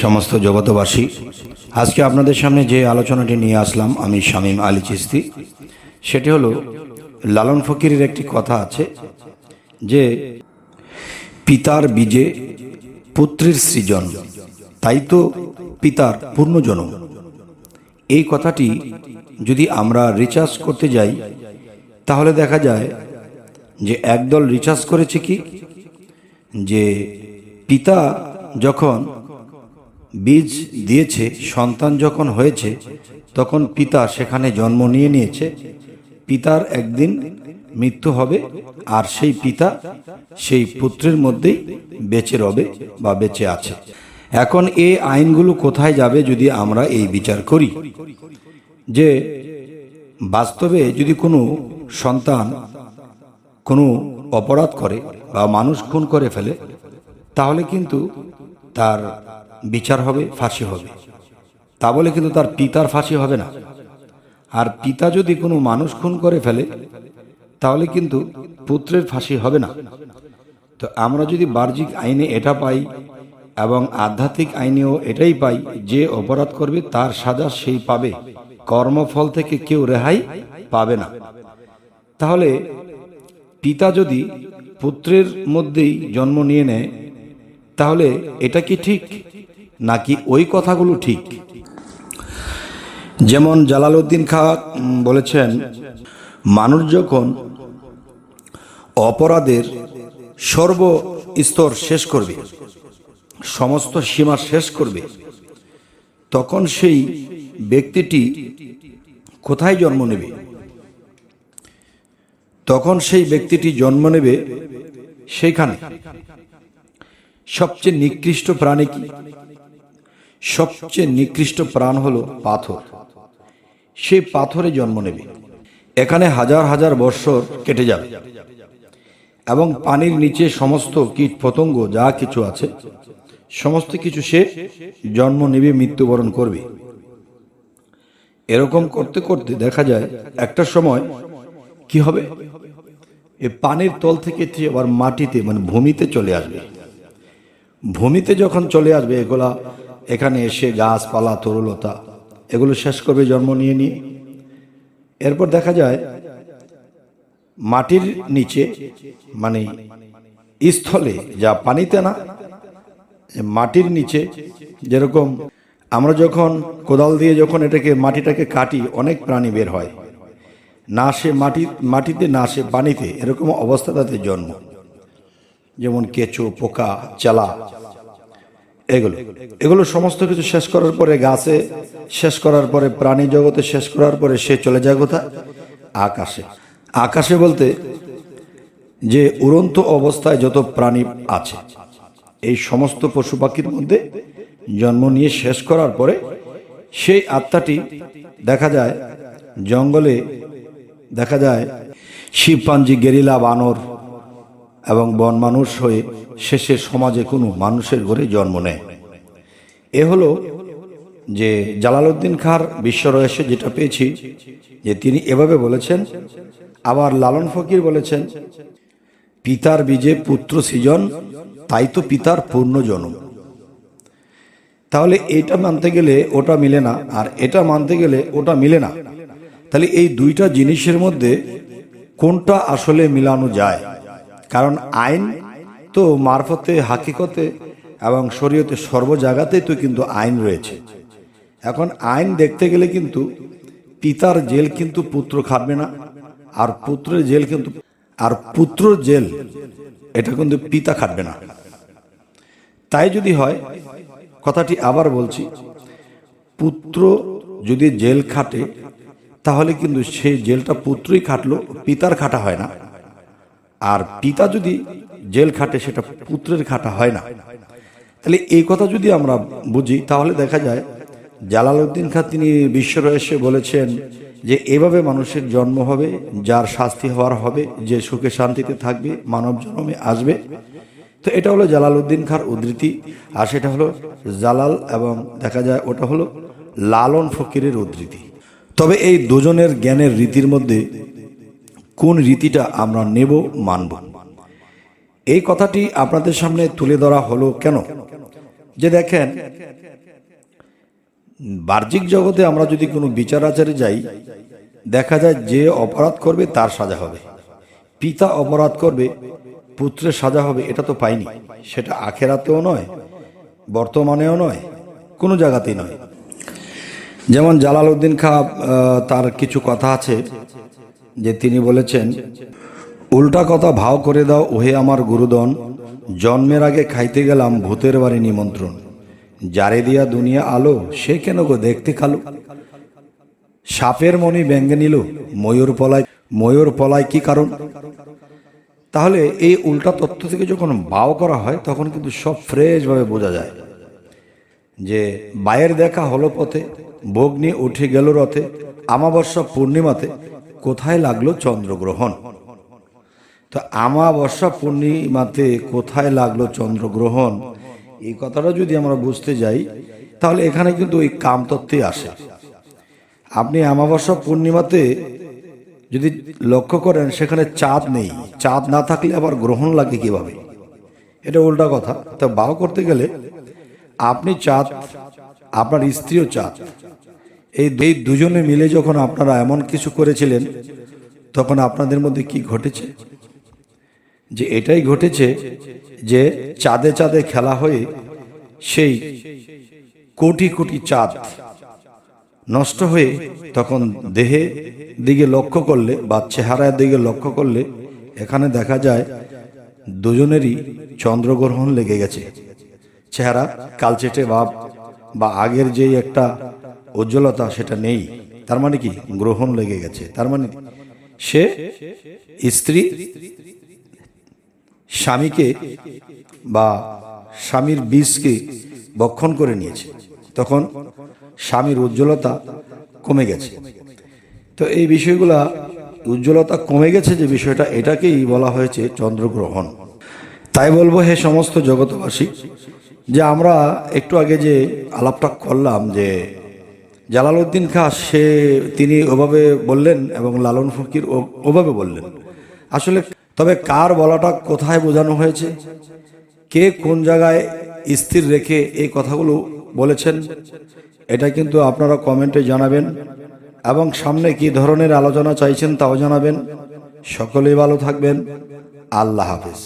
সমস্ত জগতবাসী, আজকে আপনাদের সামনে যে আলোচনাটি নিয়ে আসলাম আমি শামীম আলী চিশতি, সেটি হলো লালন ফকিরের একটি কথা আছে যে পিতার বীজে পুত্রের সৃজন, তাই তো পিতার পূর্ণজন্ম। এই কথাটি যদি আমরা রিচার্জ করতে যাই তাহলে দেখা যায় যে একদল রিচার্জ করেছে কি, যে পিতা যখন বীজ দিয়েছে, সন্তান যখন হয়েছে, তখন পিতা সেখানে জন্ম নিয়েছে। পিতার একদিন মৃত্যু হবে, আর সেই পিতা সেই পুত্রের মধ্যেই বেঁচে রবে বা বেঁচে আছে। এখন এই আইনগুলো কোথায় যাবে যদি আমরা এই বিচার করি যে বাস্তবে যদি কোনো সন্তান কোনো অপরাধ করে বা মানুষ খুন করে ফেলে, তাহলে কিন্তু তার বিচার হবে, ফাঁসি হবে। তা বলে কিন্তু তার পিতার ফাঁসি হবে না। আর পিতা যদি কোনো মানুষ খুন করে ফেলে তাহলে কিন্তু পুত্রের ফাঁসি হবে না। তো আমরা যদি বাহ্যিক আইনে এটা পাই এবং আধ্যাত্মিক আইনেও এটাই পাই, যে অপরাধ করবে তার সাজা সেই পাবে, কর্মফল থেকে কেউ রেহাই পাবে না। তাহলে পিতা যদি পুত্রের মধ্যেই জন্ম নিয়ে নেয়, তাহলে এটা কি ঠিক নাকি ওই কথাগুলো ঠিক? যেমন জালালউদ্দিন খাঁ বলেছেন, মানুষ যখন অপরাধের সর্বস্তর শেষ করবে, সমস্ত সীমা শেষ করবে, তখন সেই ব্যক্তিটি কোথায় জন্ম নেবে? তখন সেই ব্যক্তিটি জন্ম নেবে সেইখানে। সবচেয়ে নিকৃষ্ট প্রাণী কি? সবচেয়ে নিকৃষ্ট প্রাণ হলো পাথর। সেই পাথরে জন্ম নেবে। এখানে হাজার হাজার বৎসর কেটে যাবে এবং পানির নিচে সমস্ত কীট পতঙ্গ যা কিছু আছে সমস্ত কিছু সে জন্ম নেবে, মৃত্যুবরণ করবে। এরকম করতে করতে দেখা যায় একটা সময় কি হবে, এই পানির তল থেকে আবার মাটিতে মানে ভূমিতে চলে আসবে। ভূমিতে যখন চলে আসবে, এগুলা এখানে এসে গাছপালা তরুলতা এগুলো শেষ করবে জন্ম নিয়ে নিয়ে। এরপর দেখা যায় মাটির নিচে মানে স্থলে, যা পানিতে না, মাটির নিচে, যেরকম আমরা যখন কোদাল দিয়ে যখন এটাকে মাটিটাকে কাটি, অনেক প্রাণী বের হয়, না সে মাটিতে না সে পানিতে, এরকম অবস্থা তাদের জন্ম। যেমন কেঁচো, পোকা, চালা, এগুলো সমস্ত কিছু শেষ করার পরে, গাছে শেষ করার পরে, প্রাণী জগতে শেষ করার পরে সে চলে যায় কোথায়? আকাশে। আকাশে বলতে যে উড়ন্ত অবস্থায় যত প্রাণী আছে, এই সমস্ত পশু পাখির মধ্যে জন্ম নিয়ে শেষ করার পরে সেই আত্মাটি দেখা যায় জঙ্গলে, দেখা যায় শিবপাঞ্জি, গেরিলা, বানর এবং বন মানুষ হয়ে শেষে সমাজে কোনো মানুষের ঘরে জন্ম নেয়। এ হলো যে জালালউদ্দিন খাঁর বিশ্ব রহস্য যেটা পেয়েছি, যে তিনি এভাবে বলেছেন। আবার লালন ফকির বলেছেন, পিতার বীজে পুত্র সৃজন, তাই তো পিতার পূর্ণ জন্ম। তাহলে এটা মানতে গেলে ওটা মিলে না, আর এটা মানতে গেলে ওটা মিলে না। তাহলে এই দুইটা জিনিসের মধ্যে কোনটা আসলে মিলানো যায়? কারণ আইন তো মারফতে, হাকিকতে এবং শরীয়তে সর্ব জায়গাতেই তো কিন্তু আইন রয়েছে। এখন আইন দেখতে গেলে কিন্তু পিতার জেল কিন্তু পুত্র খাটবে না, আর পুত্রের জেল কিন্তু, আর পুত্রর জেল এটা কিন্তু পিতা খাটবে না। তাই যদি হয়, কথাটি আবার বলছি, পুত্র যদি জেল খাটে তাহলে কিন্তু সেই জেলটা পুত্রই খাটলো, পিতার খাটা হয় না। আর পিতা যদি জেল খাটে সেটা পুত্রের খাটা হয় না। তাহলে এই কথা যদি আমরা বুঝি, তাহলে দেখা যায় জালালউদ্দিন খাঁ তিনি বিশ্ব রহস্যে বলেছেন যে এভাবে মানুষের জন্ম হবে, যার শাস্তি হওয়ার হবে, যে সুখে শান্তিতে থাকবে, মানব জন্মে আসবে। তো এটা হলো জালালউদ্দিন খাঁর উদ্ধৃতি, আর সেটা হলো জালাল, এবং দেখা যায় ওটা হলো লালন ফকিরের উদ্ধৃতি। তবে এই দুজনের জ্ঞানের রীতির মধ্যে কোন রীতিটা আমরা নেব, মানব, এই কথাটি আপনাদের সামনে তুলে ধরা হলো কেন? যে দেখেন, বাহ্যিক জগতে আমরা যদি কোনো বিচার আচারে যাই, দেখা যায় যে অপরাধ করবে তার সাজা হবে, পিতা অপরাধ করবে পুত্রের সাজা হবে, এটা তো পাইনি। সেটা আখেরাতেও নয়, বর্তমানেও নয়, কোনো জায়গাতেই নয়। যেমন জালালউদ্দিন খাঁ, তার কিছু কথা আছে যে তিনি বলেছেন, উল্টা কথা ভাও করে দাও ওহে আমার গুরুদন, জন্মের আগে খাইতে গেলাম ভূতের বাড়ি নিমন্ত্রণ, যারে দিয়া দুনিয়া আলো সে কেন গো দেখতে কালো, সাপের মণি ব্যঙ্গে নিল ময়ূর পলায় কি কারণ। তাহলে এই উল্টা তত্ত্ব থেকে যখন ভাও করা হয় তখন কিন্তু সব ফ্রেশভাবে বোঝা যায় যে বায়ের দেখা হলো পথে, বগ্নি উঠে গেল রথে, আমাবস্যা পূর্ণিমাতে কোথায় লাগলো চন্দ্রগ্রহণ। তো আমাবস্যা পূর্ণিমাতে কোথায় লাগলো চন্দ্রগ্রহণ, এই কথাটা যদি আমরা বুঝতে যাই তাহলে এখানে কিন্তু ওই কামতত্ত্বই আসে। আপনি আমাবস্যা পূর্ণিমাতে যদি লক্ষ্য করেন সেখানে চাঁদ নেই, চাঁদ না থাকলে আবার গ্রহণ লাগে কিভাবে, এটা উল্টা কথা। তো বাও করতে গেলে আপনি চাঁদ, আপনার স্ত্রীও চাঁদ, এই দুজনে মিলে যখন আপনারা এমন কিছু করেছিলেন তখন আপনাদের মধ্যে কি ঘটেছে, যে এটাই ঘটেছে যে চাঁদে চাঁদে খেলা হয়ে সেই কোটি কোটি চাঁদ নষ্ট হয়ে তখন দেহে দিকে লক্ষ্য করলে বা চেহারার দিকে লক্ষ্য করলে এখানে দেখা যায় দুজনেরই চন্দ্রগ্রহণ লেগে গেছে। চেহারা কালচেটে ভাব বা আগের যেই একটা উজ্জ্বলতা সেটা নেই, তার মানে কি গ্রহণ লেগে গেছে। তার মানে সে স্ত্রী স্বামীকে বা স্বামীর বীজকে ভক্ষণ করে নিয়েছে, তখন স্বামীর উজ্জ্বলতা কমে গেছে। তো এই বিষয়গুলা, উজ্জ্বলতা কমে গেছে যে বিষয়টা, এটাকেই বলা হয়েছে চন্দ্রগ্রহণ। তাই বলবো হে সমস্ত জগৎবাসী, যে আমরা একটু আগে যে আলাপটা করলাম যে জালালউদ্দিন খাঁ তিনি ওভাবে বললেন এবং লালন ফকির ওভাবে বললেন, আসলে তবে কার বলাটা কোথায় বোঝানো হয়েছে, কে কোন জায়গায় স্থির রেখে এই কথাগুলো বলেছেন, এটা কিন্তু আপনারা কমেন্টে জানাবেন এবং সামনে কি ধরনের আলোচনা চাইছেন তাও জানাবেন। সকলেই ভালো থাকবেন। আল্লাহ হাফেজ।